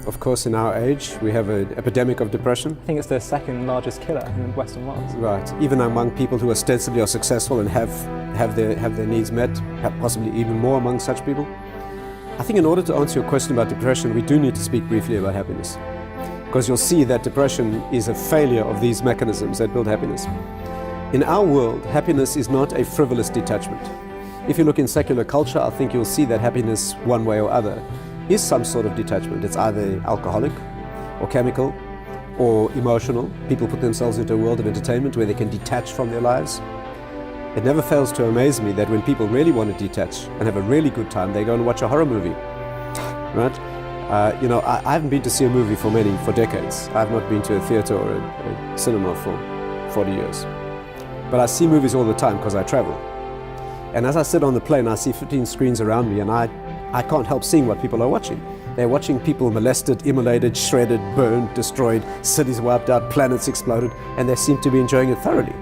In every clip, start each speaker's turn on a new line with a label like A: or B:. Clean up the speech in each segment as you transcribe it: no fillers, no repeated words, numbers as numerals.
A: Of course, in our age, we have an epidemic of depression.
B: I think it's the second largest killer in the Western world.
A: Right. Even among people who ostensibly are successful and have their needs met, possibly even more among such people. I think in order to answer your question about depression, we do need to speak briefly about happiness. Because you'll see that depression is a failure of these mechanisms that build happiness. In our world, happiness is not a frivolous detachment. If you look in secular culture, I think you'll see that happiness, one way or other, is some sort of detachment. It's either alcoholic or chemical or emotional. People put themselves into a world of entertainment where they can detach from their lives. It never fails to amaze me that when people really want to detach and have a really good time, they go and watch a horror movie, right? I haven't been to see a movie for decades. I've not been to a theater or a cinema for 40 years. But I see movies all the time because I travel. And as I sit on the plane, I see 15 screens around me, and I can't help seeing what people are watching. They're watching people molested, immolated, shredded, burned, destroyed, cities wiped out, planets exploded, and they seem to be enjoying it thoroughly.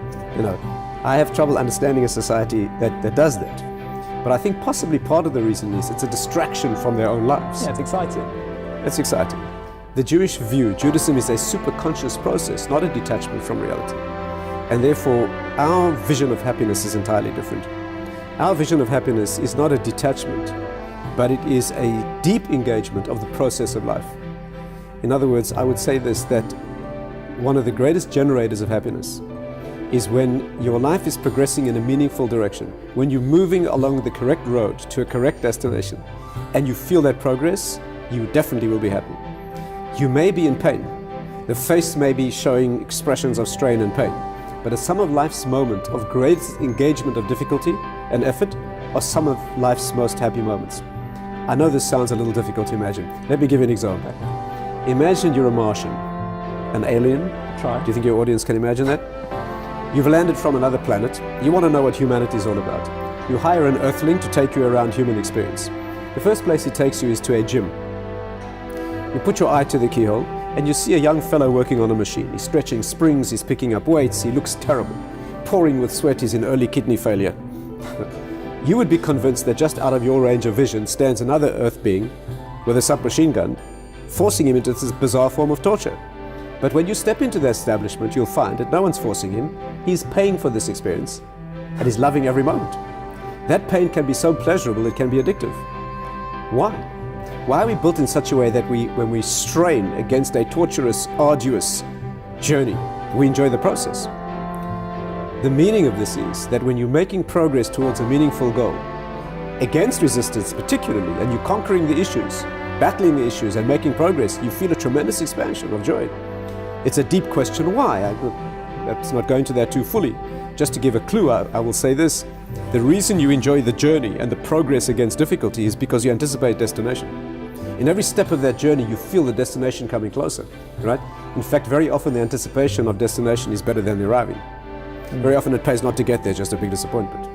A: I have trouble understanding a society that does that. But I think possibly part of the reason is it's a distraction from their own lives.
B: Yeah, it's exciting.
A: It's exciting. The Jewish view, Judaism is a superconscious process, not a detachment from reality. And therefore, our vision of happiness is entirely different. Our vision of happiness is not a detachment, but it is a deep engagement of the process of life. In other words, I would say this, that one of the greatest generators of happiness is when your life is progressing in a meaningful direction, when you're moving along the correct road to a correct destination, and you feel that progress, you definitely will be happy. You may be in pain. The face may be showing expressions of strain and pain, but at some of life's moments of great engagement of difficulty and effort are some of life's most happy moments. I know this sounds a little difficult to imagine. Let me give you an example. Imagine you're a Martian, an alien.
B: Try.
A: Do you think your audience can imagine that? You've landed from another planet. You want to know what humanity is all about. You hire an earthling to take you around human experience. The first place he takes you is to a gym. You put your eye to the keyhole and you see a young fellow working on a machine. He's stretching springs, he's picking up weights, he looks terrible. Pouring with sweat, he's in early kidney failure. You would be convinced that just out of your range of vision stands another earth being with a submachine gun, forcing him into this bizarre form of torture. But when you step into the establishment, you'll find that no one's forcing him. He's paying for this experience, and he's loving every moment. That pain can be so pleasurable, it can be addictive. Why? Why are we built in such a way that when we strain against a torturous, arduous journey, we enjoy the process? The meaning of this is that when you're making progress towards a meaningful goal, against resistance particularly, and you're conquering the issues, battling the issues and making progress, you feel a tremendous expansion of joy. It's a deep question why. That's not going to that too fully. Just to give a clue, I will say this. The reason you enjoy the journey and the progress against difficulty is because you anticipate destination. In every step of that journey, you feel the destination coming closer, right? In fact, very often the anticipation of destination is better than the arriving. Very often it pays not to get there, just a big disappointment.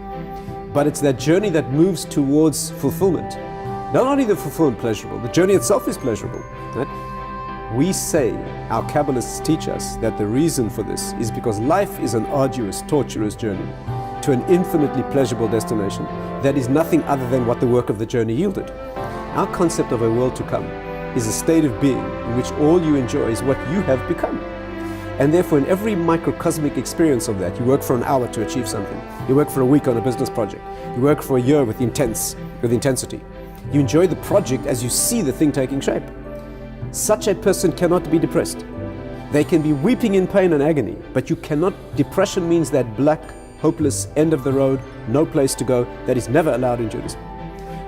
A: But it's that journey that moves towards fulfillment. Not only the fulfillment pleasurable, the journey itself is pleasurable, right? We say, our Kabbalists teach us, that the reason for this is because life is an arduous, torturous journey to an infinitely pleasurable destination that is nothing other than what the work of the journey yielded. Our concept of a world to come is a state of being in which all you enjoy is what you have become. And therefore, in every microcosmic experience of that, you work for an hour to achieve something. You work for a week on a business project. You work for a year with intensity. You enjoy the project as you see the thing taking shape. Such a person cannot be depressed. They can be weeping in pain and agony, but you cannot. Depression means that black, hopeless, end of the road, no place to go, that is never allowed in Judaism.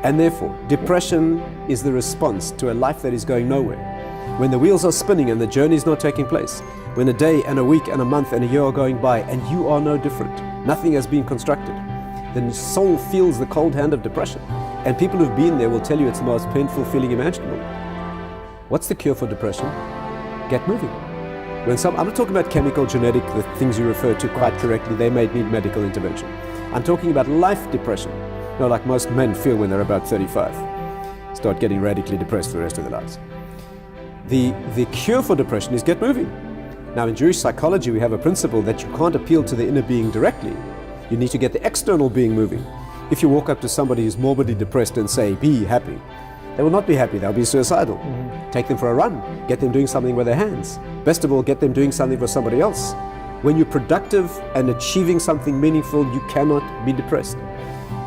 A: And therefore, depression is the response to a life that is going nowhere. When the wheels are spinning and the journey is not taking place, when a day and a week and a month and a year are going by and you are no different, nothing has been constructed, then the soul feels the cold hand of depression. And people who've been there will tell you it's the most painful feeling imaginable. What's the cure for depression? Get moving. I'm not talking about chemical, genetic, the things you refer to quite correctly, they may need medical intervention. I'm talking about life depression. Like most men feel when they're about 35. Start getting radically depressed for the rest of their lives. The cure for depression is get moving. Now in Jewish psychology we have a principle that you can't appeal to the inner being directly. You need to get the external being moving. If you walk up to somebody who's morbidly depressed and say, be happy, They will not be happy, they'll be suicidal. Take them for a run, get them doing something with their hands. Best of all, get them doing something for somebody else. When you're productive and achieving something meaningful, you cannot be depressed.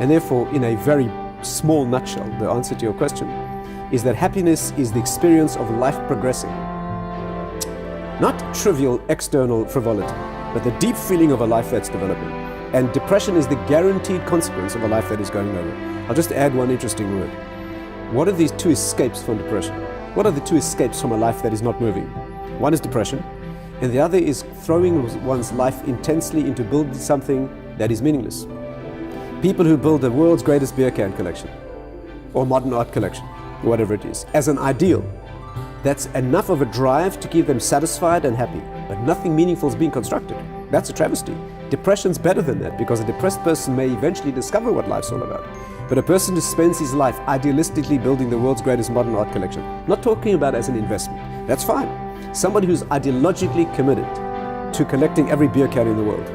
A: And therefore, in a very small nutshell, the answer to your question is that happiness is the experience of life progressing. Not trivial external frivolity, but the deep feeling of a life that's developing. And depression is the guaranteed consequence of a life that is going nowhere. I'll just add one interesting word. What are these two escapes from depression? What are the two escapes from a life that is not moving? One is depression, and the other is throwing one's life intensely into building something that is meaningless. People who build the world's greatest beer can collection, or modern art collection, whatever it is, as an ideal, that's enough of a drive to keep them satisfied and happy, but nothing meaningful is being constructed. That's a travesty. Depression's better than that, because a depressed person may eventually discover what life's all about. But a person who spends his life idealistically building the world's greatest modern art collection, not talking about as an investment, that's fine. Somebody who's ideologically committed to collecting every beer can in the world,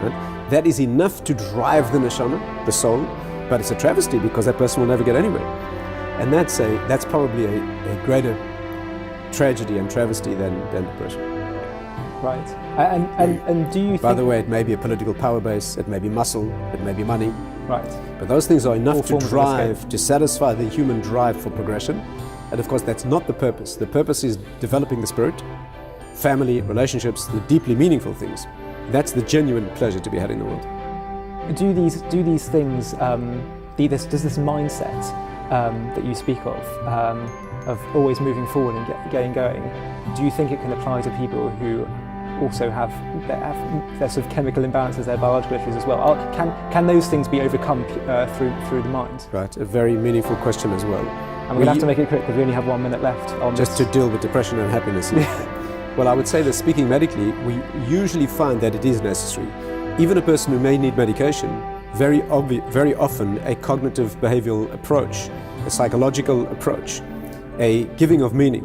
A: right? That is enough to drive the neshama, the soul, but it's a travesty because that person will never get anywhere. And that's probably a greater tragedy and travesty than depression.
B: Right. And do you think...
A: By the way, it may be a political power base, it may be muscle, it may be money.
B: Right.
A: But those things are enough
B: All
A: to drive, to satisfy the human drive for progression. And of course, that's not the purpose. The purpose is developing the spirit, family, relationships, the deeply meaningful things. That's the genuine pleasure to be had in the world.
B: Do these things, does this mindset that you speak of always moving forward and getting going, do you think it can apply to people who also have their sort of chemical imbalances, their biological issues as well? Can those things be overcome through the mind?
A: Right, a very meaningful question as well.
B: And we're going to have to make it quick because we only have 1 minute left on
A: just to deal with depression and happiness. Well, I would say that speaking medically, we usually find that it is necessary. Even a person who may need medication, very often a cognitive behavioral approach, a psychological approach, a giving of meaning,